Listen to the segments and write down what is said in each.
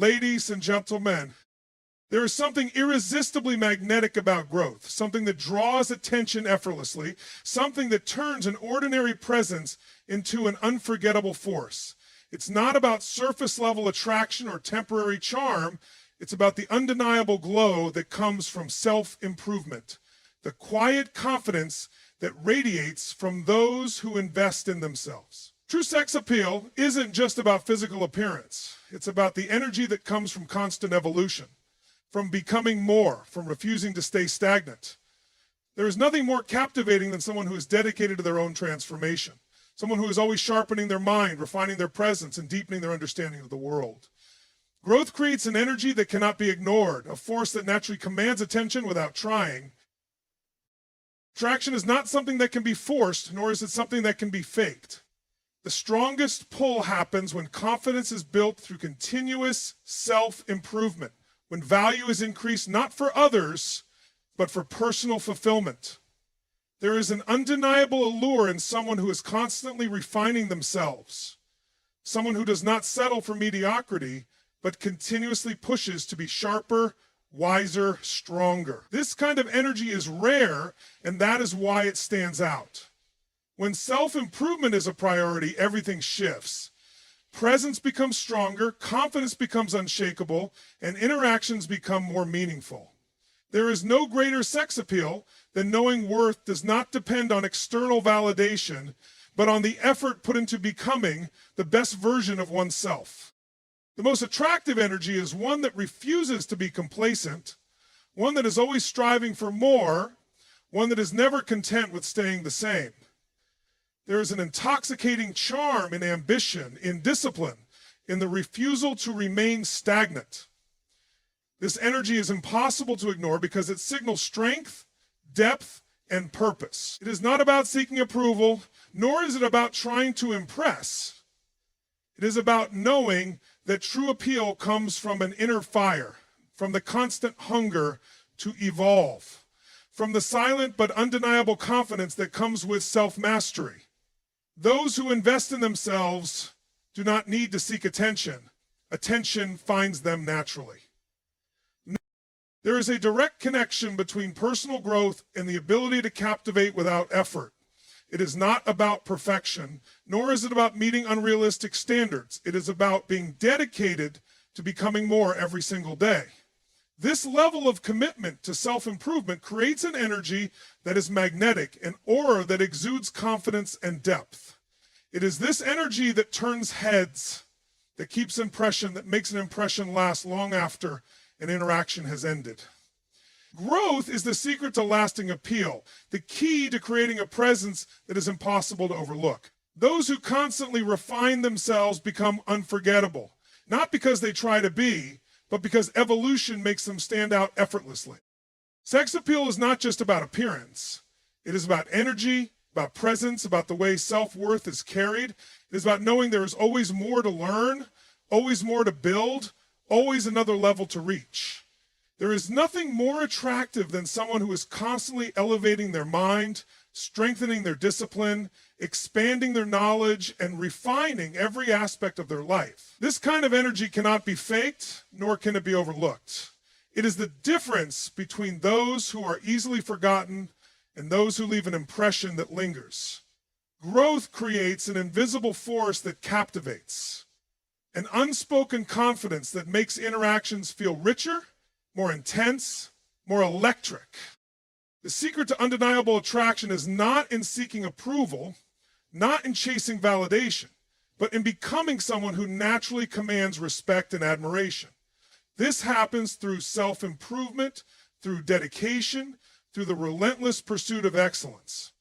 Ladies and gentlemen, there is something irresistibly magnetic about growth, something that draws attention effortlessly, something that turns an ordinary presence into an unforgettable force. It's not about surface level attraction or temporary charm. It's about the undeniable glow that comes from self-improvement, the quiet confidence that radiates from those who invest in themselves. True sex appeal isn't just about physical appearance. It's about the energy that comes from constant evolution, from becoming more, from refusing to stay stagnant. There is nothing more captivating than someone who is dedicated to their own transformation, someone who is always sharpening their mind, refining their presence, and deepening their understanding of the world. Growth creates an energy that cannot be ignored, a force that naturally commands attention without trying. Attraction is not something that can be forced, nor is it something that can be faked. The strongest pull happens when confidence is built through continuous self-improvement, when value is increased not for others, but for personal fulfillment. There is an undeniable allure in someone who is constantly refining themselves, someone who does not settle for mediocrity, but continuously pushes to be sharper, wiser, stronger. This kind of energy is rare, and that is why it stands out. When self-improvement is a priority, everything shifts. Presence becomes stronger, confidence becomes unshakable, and interactions become more meaningful. There is no greater sex appeal than knowing worth does not depend on external validation, but on the effort put into becoming the best version of oneself. The most attractive energy is one that refuses to be complacent, one that is always striving for more, one that is never content with staying the same. There is an intoxicating charm in ambition, in discipline, in the refusal to remain stagnant. This energy is impossible to ignore because it signals strength, depth, and purpose. It is not about seeking approval, nor is it about trying to impress. It is about knowing that true appeal comes from an inner fire, from the constant hunger to evolve, from the silent but undeniable confidence that comes with self-mastery. Those who invest in themselves do not need to seek attention. Attention finds them naturally. There is a direct connection between personal growth and the ability to captivate without effort. It is not about perfection, nor is it about meeting unrealistic standards. It is about being dedicated to becoming more every single day. This level of commitment to self-improvement creates an energy that is magnetic, an aura that exudes confidence and depth. It is this energy that turns heads, that keeps impression, that makes an impression last long after an interaction has ended. Growth is the secret to lasting appeal, the key to creating a presence that is impossible to overlook. Those who constantly refine themselves become unforgettable, not because they try to be, but because evolution makes them stand out effortlessly. Sex appeal is not just about appearance. It is about energy, about presence, about the way self-worth is carried. It is about knowing there is always more to learn, always more to build, always another level to reach. There is nothing more attractive than someone who is constantly elevating their mind, strengthening their discipline, expanding their knowledge, and refining every aspect of their life. This kind of energy cannot be faked, nor can it be overlooked. It is the difference between those who are easily forgotten and those who leave an impression that lingers. Growth creates an invisible force that captivates, an unspoken confidence that makes interactions feel richer, more intense, more electric. The secret to undeniable attraction is not in seeking approval, not in chasing validation, but in becoming someone who naturally commands respect and admiration. This happens through self-improvement, through dedication, through the relentless pursuit of excellence.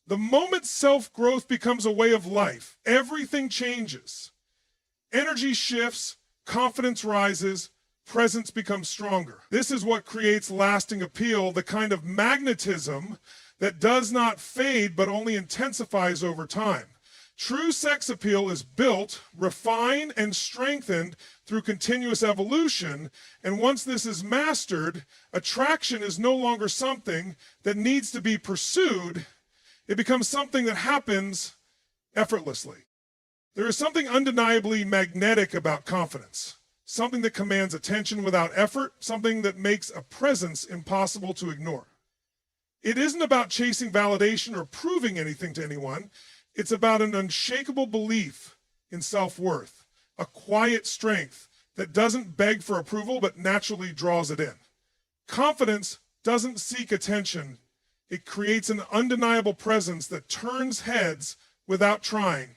The moment self-growth becomes a way of life, everything changes. Energy shifts, confidence rises, presence becomes stronger. This is what creates lasting appeal, the kind of magnetism that does not fade but only intensifies over time. True sex appeal is built, refined, and strengthened through continuous evolution, and once this is mastered, attraction is no longer something that needs to be pursued. It becomes something that happens effortlessly. There is something undeniably magnetic about confidence. something that commands attention without effort, something that makes a presence impossible to ignore. It isn't about chasing validation or proving anything to anyone. It's about an unshakable belief in self-worth, a quiet strength that doesn't beg for approval but naturally draws it in. Confidence doesn't seek attention. It creates an undeniable presence that turns heads without trying.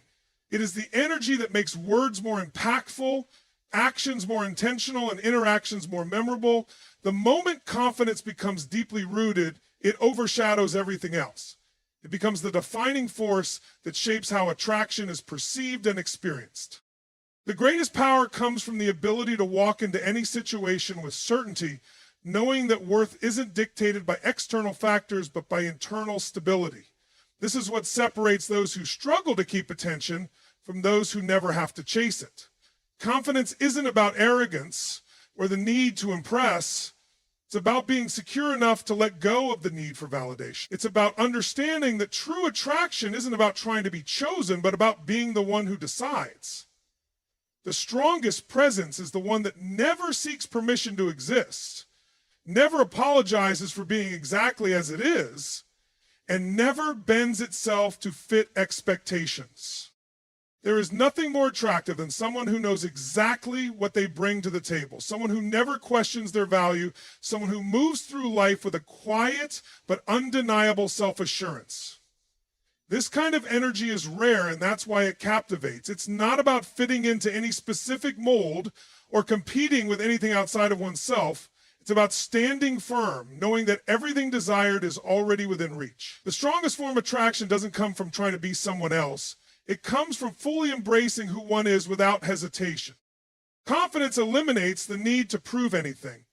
It is the energy that makes words more impactful, actions more intentional, and interactions more memorable. The moment confidence becomes deeply rooted, it overshadows everything else. It becomes the defining force that shapes how attraction is perceived and experienced. The greatest power comes from the ability to walk into any situation with certainty, knowing that worth isn't dictated by external factors but by internal stability. This is what separates those who struggle to keep attention from those who never have to chase it. Confidence isn't about arrogance or the need to impress. It's about being secure enough to let go of the need for validation. It's about understanding that true attraction isn't about trying to be chosen, but about being the one who decides. The strongest presence is the one that never seeks permission to exist, never apologizes for being exactly as it is, and never bends itself to fit expectations. There is nothing more attractive than someone who knows exactly what they bring to the table, someone who never questions their value, someone who moves through life with a quiet but undeniable self-assurance. This kind of energy is rare, and that's why it captivates. It's not about fitting into any specific mold or competing with anything outside of oneself. It's about standing firm, knowing that everything desired is already within reach. The strongest form of attraction doesn't come from trying to be someone else. It comes from fully embracing who one is without hesitation. Confidence eliminates the need to prove anything.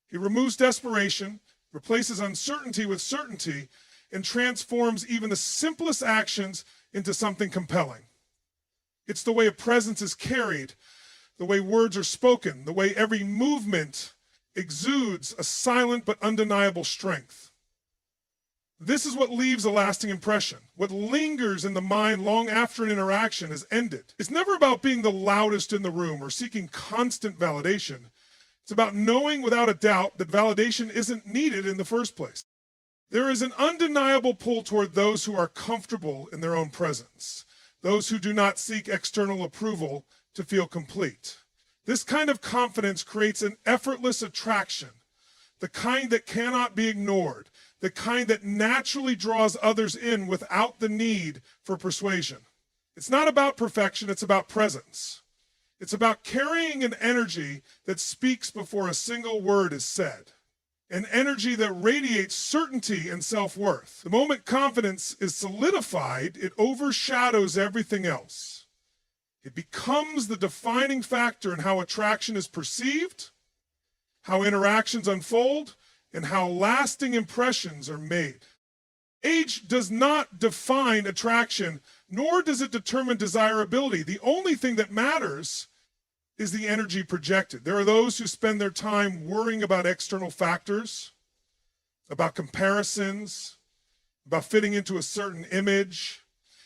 It removes desperation, replaces uncertainty with certainty, and transforms even the simplest actions into something compelling. It's the way a presence is carried, the way words are spoken, the way every movement exudes a silent but undeniable strength. This is what leaves a lasting impression, what lingers in the mind long after an interaction is ended. It's never about being the loudest in the room or seeking constant validation. It's about knowing without a doubt that validation isn't needed in the first place. There is an undeniable pull toward those who are comfortable in their own presence, those who do not seek external approval to feel complete. This kind of confidence creates an effortless attraction, the kind that cannot be ignored, the kind that naturally draws others in without the need for persuasion. It's not about perfection, it's about presence. It's about carrying an energy that speaks before a single word is said, an energy that radiates certainty and self-worth. The moment confidence is solidified, it overshadows everything else. It becomes the defining factor in how attraction is perceived, how interactions unfold, and how lasting impressions are made. Age does not define attraction, nor does it determine desirability. The only thing that matters is the energy projected. There are those who spend their time worrying about external factors, about comparisons, about fitting into a certain image.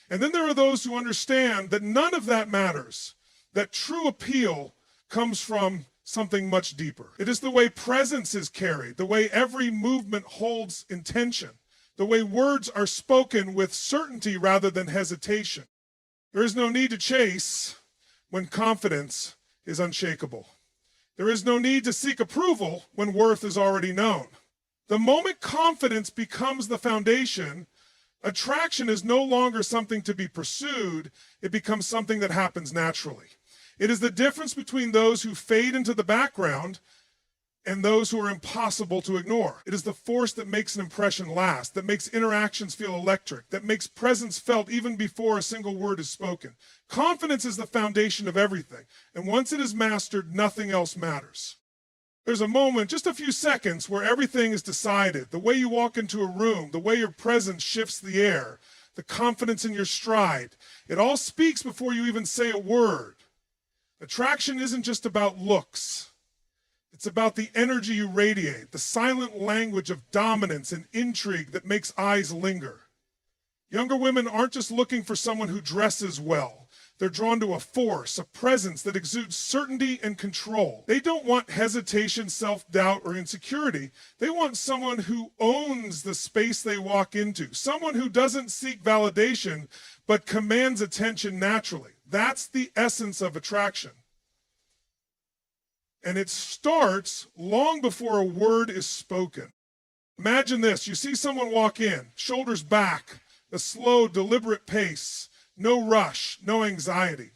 And then there are those who understand that none of that matters, that true appeal comes from something much deeper. It is the way presence is carried, the way every movement holds intention, the way words are spoken with certainty rather than hesitation. There is no need to chase when confidence is unshakable. There is no need to seek approval when worth is already known. The moment confidence becomes the foundation, attraction is no longer something to be pursued, it becomes something that happens naturally. It is the difference between those who fade into the background and those who are impossible to ignore. It is the force that makes an impression last, that makes interactions feel electric, that makes presence felt even before a single word is spoken. Confidence is the foundation of everything, and once it is mastered, nothing else matters. There's a moment, just a few seconds, where everything is decided. The way you walk into a room, the way your presence shifts the air, the confidence in your stride. It all speaks before you even say a word. Attraction isn't just about looks. It's about the energy you radiate, the silent language of dominance and intrigue that makes eyes linger. Younger women aren't just looking for someone who dresses well. They're drawn to a force, a presence that exudes certainty and control. They don't want hesitation, self-doubt, or insecurity. They want someone who owns the space they walk into, someone who doesn't seek validation, but commands attention naturally. That's the essence of attraction. And it starts long before a word is spoken. Imagine this. You see someone walk in, shoulders back, a slow, deliberate pace. No rush, no anxiety.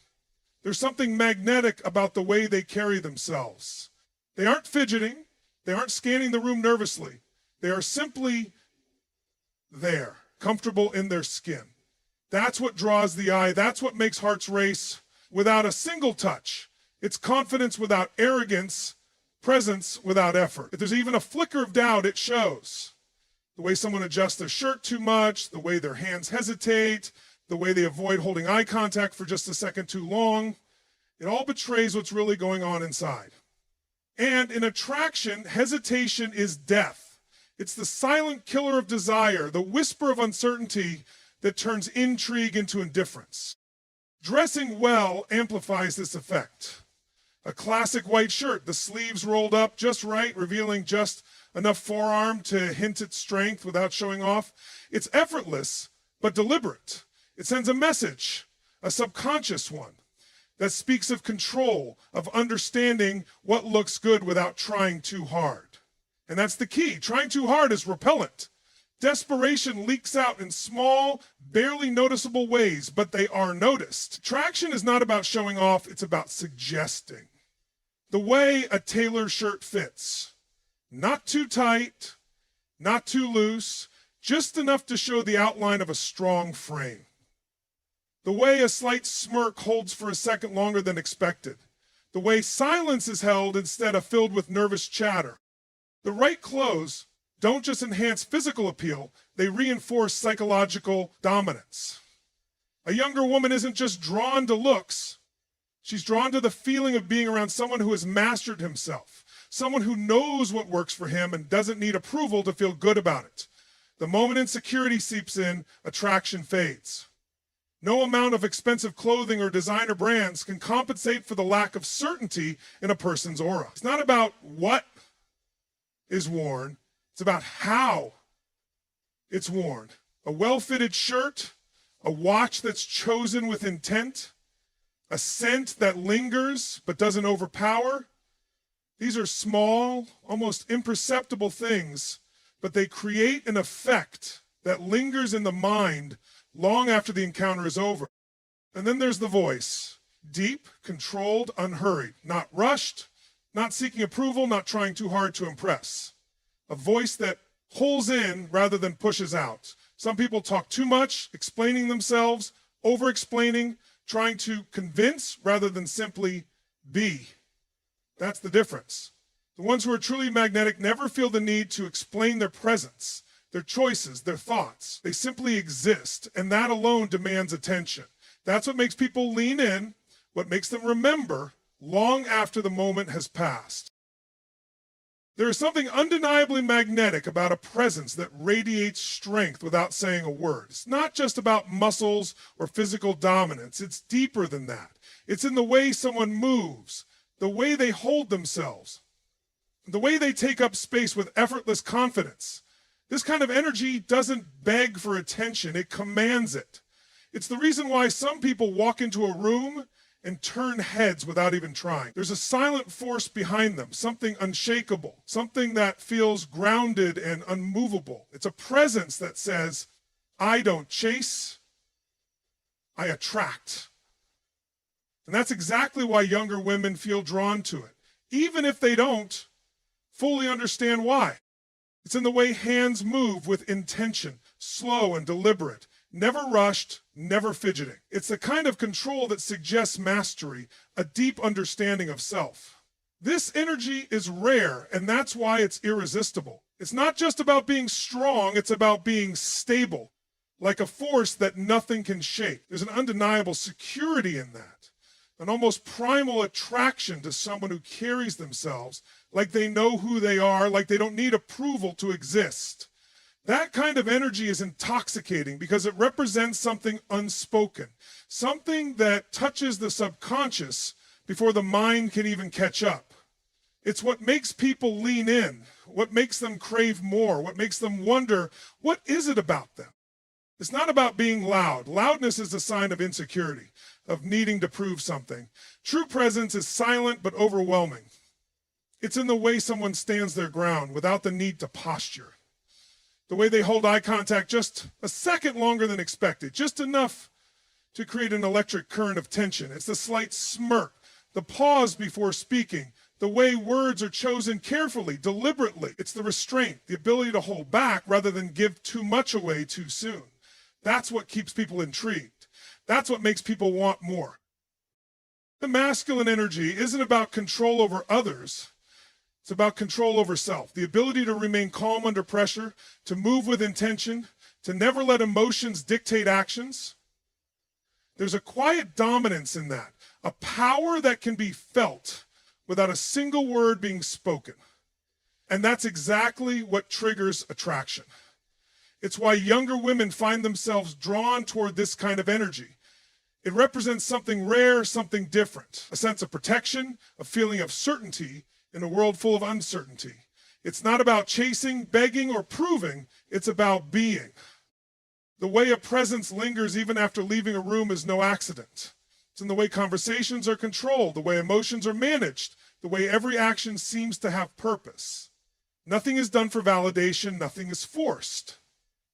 There's something magnetic about the way they carry themselves. They aren't fidgeting. They aren't scanning the room nervously. They are simply there, comfortable in their skin. That's what draws the eye. That's what makes hearts race without a single touch. It's confidence without arrogance, presence without effort. If there's even a flicker of doubt, it shows. The way someone adjusts their shirt too much, the way their hands hesitate, the way they avoid holding eye contact for just a second too long. It all betrays what's really going on inside. And in attraction, hesitation is death. It's the silent killer of desire, the whisper of uncertainty that turns intrigue into indifference. Dressing well amplifies this effect. A classic white shirt, the sleeves rolled up just right, revealing just enough forearm to hint at strength without showing off. It's effortless, but deliberate. It sends a message, a subconscious one, that speaks of control, of understanding what looks good without trying too hard. And that's the key. Trying too hard is repellent. Desperation leaks out in small, barely noticeable ways, but they are noticed. Attraction is not about showing off, it's about suggesting. The way a tailored shirt fits. Not too tight, not too loose, just enough to show the outline of a strong frame. The way a slight smirk holds for a second longer than expected. The way silence is held instead of filled with nervous chatter. The right clothes don't just enhance physical appeal, they reinforce psychological dominance. A younger woman isn't just drawn to looks, she's drawn to the feeling of being around someone who has mastered himself, someone who knows what works for him and doesn't need approval to feel good about it. The moment insecurity seeps in, attraction fades. No amount of expensive clothing or designer brands can compensate for the lack of certainty in a person's aura. It's not about what is worn, it's about how it's worn. A well-fitted shirt, a watch that's chosen with intent, a scent that lingers but doesn't overpower. These are small, almost imperceptible things, but they create an effect that lingers in the mind long after the encounter is over. And then there's the voice. Deep, controlled, unhurried, not rushed, not seeking approval, not trying too hard to impress. A voice that pulls in rather than pushes out. Some people talk too much, explaining themselves, over-explaining, trying to convince rather than simply be. That's the difference. The ones who are truly magnetic never feel the need to explain their presence, their choices, their thoughts. They simply exist, and that alone demands attention. That's what makes people lean in, what makes them remember long after the moment has passed. There is something undeniably magnetic about a presence that radiates strength without saying a word. It's not just about muscles or physical dominance. It's deeper than that. It's in the way someone moves, the way they hold themselves, the way they take up space with effortless confidence. This kind of energy doesn't beg for attention, it commands it. It's the reason why some people walk into a room and turn heads without even trying. There's a silent force behind them, something unshakable, something that feels grounded and unmovable. It's a presence that says, I don't chase, I attract. And that's exactly why younger women feel drawn to it, even if they don't fully understand why. It's in the way hands move with intention, slow and deliberate, never rushed, never fidgeting. It's the kind of control that suggests mastery, a deep understanding of self. This energy is rare, and that's why it's irresistible. It's not just about being strong, it's about being stable, like a force that nothing can shake. There's an undeniable security in that, an almost primal attraction to someone who carries themselves like they know who they are, like they don't need approval to exist. That kind of energy is intoxicating because it represents something unspoken, something that touches the subconscious before the mind can even catch up. It's what makes people lean in, what makes them crave more, what makes them wonder, what is it about them? It's not about being loud. Loudness is a sign of insecurity, of needing to prove something. True presence is silent but overwhelming. It's in the way someone stands their ground without the need to posture. The way they hold eye contact just a second longer than expected, just enough to create an electric current of tension. It's the slight smirk, the pause before speaking, the way words are chosen carefully, deliberately. It's the restraint, the ability to hold back rather than give too much away too soon. That's what keeps people intrigued. That's what makes people want more. The masculine energy isn't about control over others. It's about control over self, the ability to remain calm under pressure, to move with intention, to never let emotions dictate actions. There's a quiet dominance in that, a power that can be felt without a single word being spoken. And that's exactly what triggers attraction. It's why younger women find themselves drawn toward this kind of energy. It represents something rare, something different, a sense of protection, a feeling of certainty, in a world full of uncertainty. It's not about chasing, begging, or proving. It's about being. The way a presence lingers even after leaving a room is no accident. It's in the way conversations are controlled, the way emotions are managed, the way every action seems to have purpose. Nothing is done for validation, nothing is forced.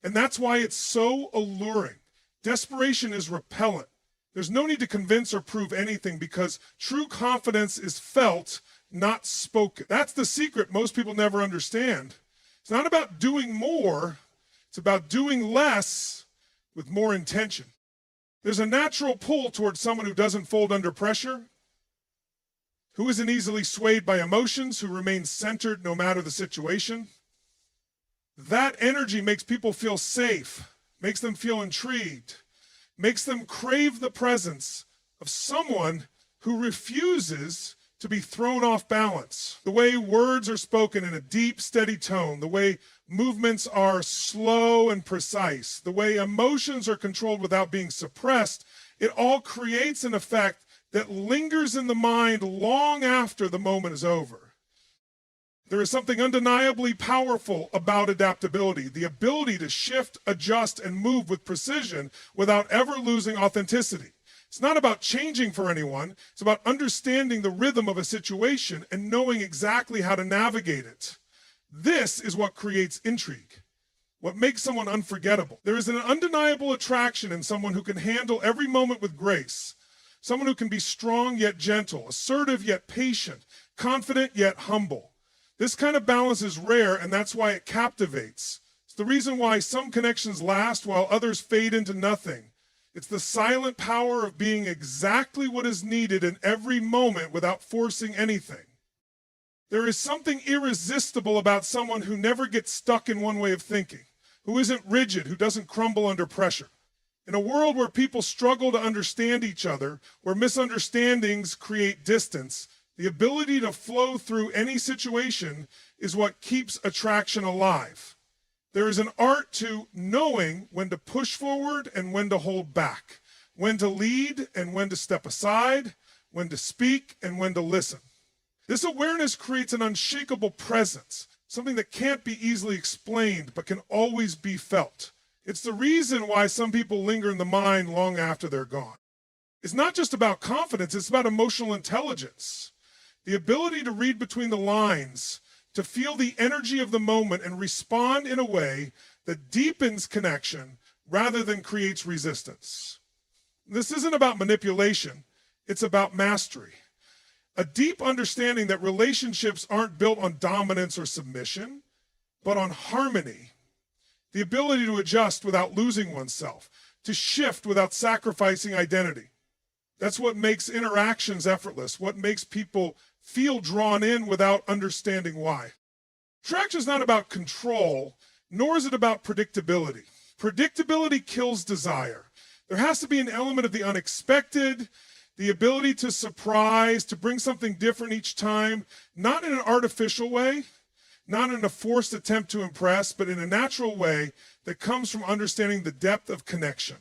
And that's why it's so alluring. Desperation is repellent. There's no need to convince or prove anything because true confidence is felt, not spoken. That's the secret most people never understand. It's not about doing more, it's about doing less with more intention. There's a natural pull towards someone who doesn't fold under pressure, who isn't easily swayed by emotions, who remains centered no matter the situation. That energy makes people feel safe, makes them feel intrigued, makes them crave the presence of someone who refuses to be thrown off balance. The way words are spoken in a deep, steady tone, the way movements are slow and precise, the way emotions are controlled without being suppressed, it all creates an effect that lingers in the mind long after the moment is over. There is something undeniably powerful about adaptability, the ability to shift, adjust, and move with precision without ever losing authenticity. It's not about changing for anyone. It's about understanding the rhythm of a situation and knowing exactly how to navigate it. This is what creates intrigue, what makes someone unforgettable. There is an undeniable attraction in someone who can handle every moment with grace, someone who can be strong yet gentle, assertive yet patient, confident yet humble. This kind of balance is rare, and that's why it captivates. It's the reason why some connections last while others fade into nothing. It's the silent power of being exactly what is needed in every moment without forcing anything. There is something irresistible about someone who never gets stuck in one way of thinking, who isn't rigid, who doesn't crumble under pressure. In a world where people struggle to understand each other, where misunderstandings create distance, the ability to flow through any situation is what keeps attraction alive. There is an art to knowing when to push forward and when to hold back, when to lead and when to step aside, when to speak and when to listen. This awareness creates an unshakable presence, something that can't be easily explained but can always be felt. It's the reason why some people linger in the mind long after they're gone. It's not just about confidence, it's about emotional intelligence. The ability to read between the lines, to feel the energy of the moment and respond in a way that deepens connection rather than creates resistance. This isn't about manipulation, it's about mastery. A deep understanding that relationships aren't built on dominance or submission, but on harmony. The ability to adjust without losing oneself, to shift without sacrificing identity. That's what makes interactions effortless, what makes people feel drawn in without understanding why. Attraction is not about control, nor is it about predictability. Predictability kills desire. There has to be an element of the unexpected, the ability to surprise, to bring something different each time, not in an artificial way, not in a forced attempt to impress, but in a natural way that comes from understanding the depth of connection.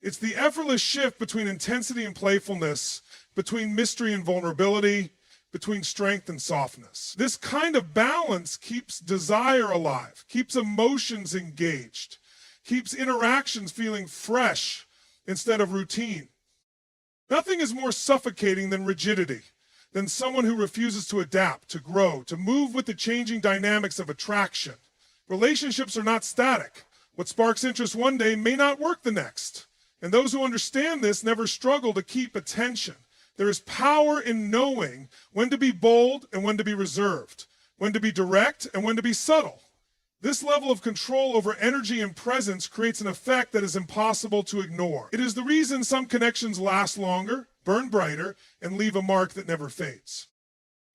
It's the effortless shift between intensity and playfulness, between mystery and vulnerability, between strength and softness. This kind of balance keeps desire alive, keeps emotions engaged, keeps interactions feeling fresh instead of routine. Nothing is more suffocating than rigidity, than someone who refuses to adapt, to grow, to move with the changing dynamics of attraction. Relationships are not static. What sparks interest one day may not work the next. And those who understand this never struggle to keep attention. There is power in knowing when to be bold and when to be reserved, when to be direct and when to be subtle. This level of control over energy and presence creates an effect that is impossible to ignore. It is the reason some connections last longer, burn brighter, and leave a mark that never fades.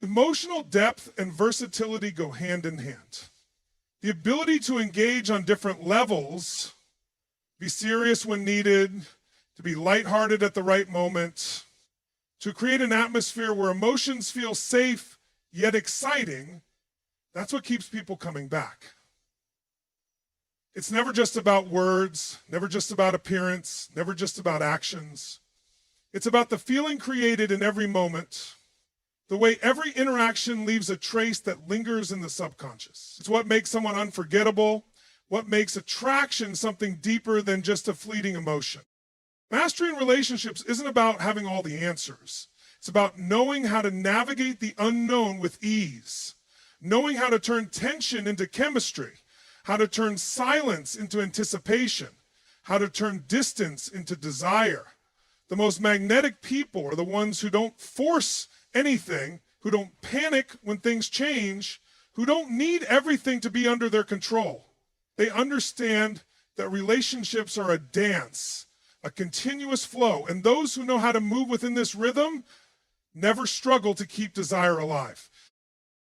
Emotional depth and versatility go hand in hand. The ability to engage on different levels, be serious when needed, to be lighthearted at the right moment, to create an atmosphere where emotions feel safe yet exciting, that's what keeps people coming back. It's never just about words, never just about appearance, never just about actions. It's about the feeling created in every moment, the way every interaction leaves a trace that lingers in the subconscious. It's what makes someone unforgettable, what makes attraction something deeper than just a fleeting emotion. Mastery in relationships isn't about having all the answers. It's about knowing how to navigate the unknown with ease, knowing how to turn tension into chemistry, how to turn silence into anticipation, how to turn distance into desire. The most magnetic people are the ones who don't force anything, who don't panic when things change, who don't need everything to be under their control. They understand that relationships are a dance, a continuous flow, and those who know how to move within this rhythm never struggle to keep desire alive.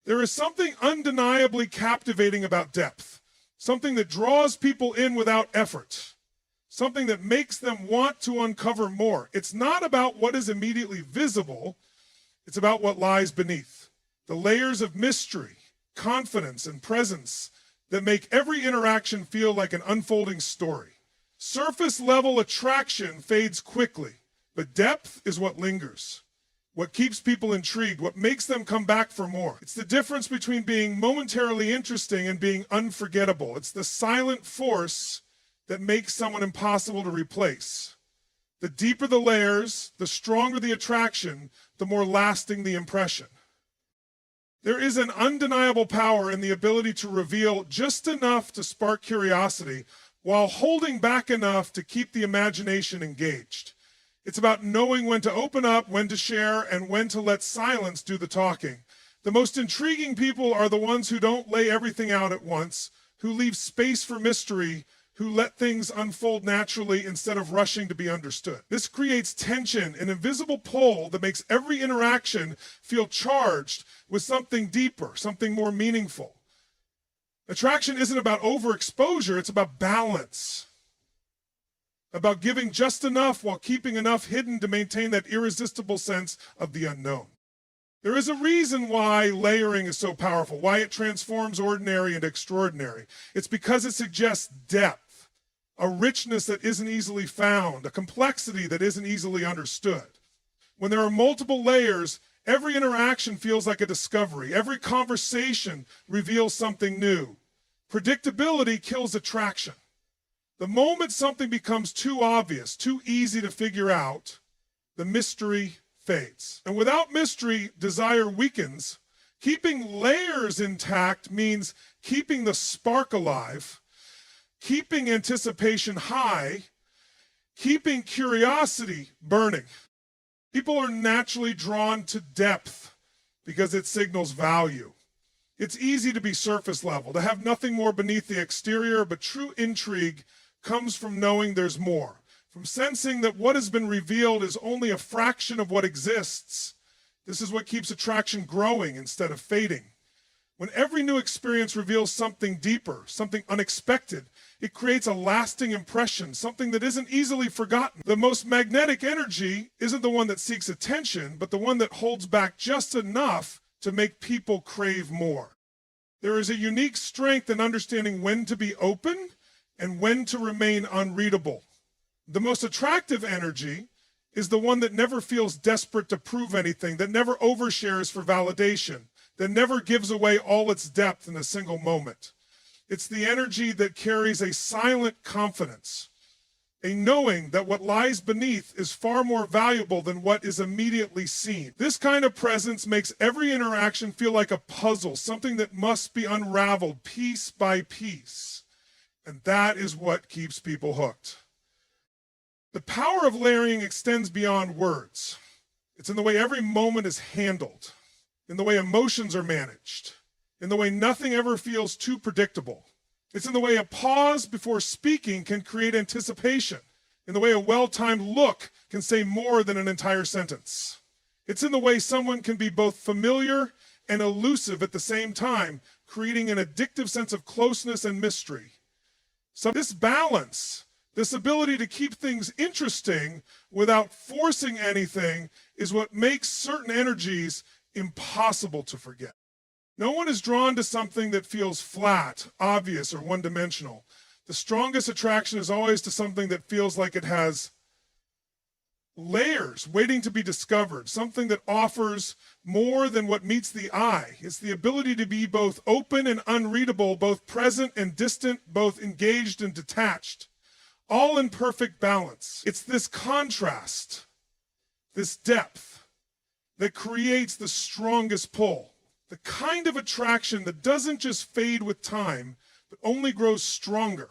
There is something undeniably captivating about depth, something that draws people in without effort, something that makes them want to uncover more. It's not about what is immediately visible, it's about what lies beneath. The layers of mystery, confidence, and presence that make every interaction feel like an unfolding story. Surface level attraction fades quickly, but depth is what lingers, what keeps people intrigued, what makes them come back for more. It's the difference between being momentarily interesting and being unforgettable. It's the silent force that makes someone impossible to replace. The deeper the layers, the stronger the attraction, the more lasting the impression. There is an undeniable power in the ability to reveal just enough to spark curiosity while holding back enough to keep the imagination engaged. It's about knowing when to open up, when to share, and when to let silence do the talking. The most intriguing people are the ones who don't lay everything out at once, who leave space for mystery, who let things unfold naturally instead of rushing to be understood. This creates tension, an invisible pull that makes every interaction feel charged with something deeper, something more meaningful. Attraction isn't about overexposure, it's about balance. About giving just enough while keeping enough hidden to maintain that irresistible sense of the unknown. There is a reason why layering is so powerful, why it transforms ordinary into extraordinary. It's because it suggests depth, a richness that isn't easily found, a complexity that isn't easily understood. When there are multiple layers, every interaction feels like a discovery. Every conversation reveals something new. Predictability kills attraction. The moment something becomes too obvious, too easy to figure out, the mystery fades. And without mystery, desire weakens. Keeping layers intact means keeping the spark alive, keeping anticipation high, keeping curiosity burning. People are naturally drawn to depth because it signals value. It's easy to be surface level, to have nothing more beneath the exterior, but true intrigue comes from knowing there's more, from sensing that what has been revealed is only a fraction of what exists. This is what keeps attraction growing instead of fading. When every new experience reveals something deeper, something unexpected, it creates a lasting impression, something that isn't easily forgotten. The most magnetic energy isn't the one that seeks attention, but the one that holds back just enough to make people crave more. There is a unique strength in understanding when to be open and when to remain unreadable. The most attractive energy is the one that never feels desperate to prove anything, that never overshares for validation, that never gives away all its depth in a single moment. It's the energy that carries a silent confidence, a knowing that what lies beneath is far more valuable than what is immediately seen. This kind of presence makes every interaction feel like a puzzle, something that must be unraveled piece by piece. And that is what keeps people hooked. The power of layering extends beyond words. It's in the way every moment is handled, in the way emotions are managed, in the way nothing ever feels too predictable. It's in the way a pause before speaking can create anticipation, in the way a well-timed look can say more than an entire sentence. It's in the way someone can be both familiar and elusive at the same time, creating an addictive sense of closeness and mystery. So this balance, this ability to keep things interesting without forcing anything, is what makes certain energies impossible to forget. No one is drawn to something that feels flat, obvious, or one-dimensional. The strongest attraction is always to something that feels like it has layers waiting to be discovered, something that offers more than what meets the eye. It's the ability to be both open and unreadable, both present and distant, both engaged and detached, all in perfect balance. It's this contrast, this depth, that creates the strongest pull. The kind of attraction that doesn't just fade with time, but only grows stronger.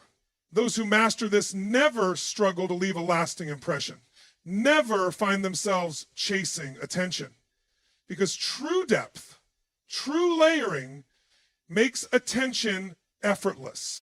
Those who master this never struggle to leave a lasting impression, never find themselves chasing attention. Because true depth, true layering makes attention effortless.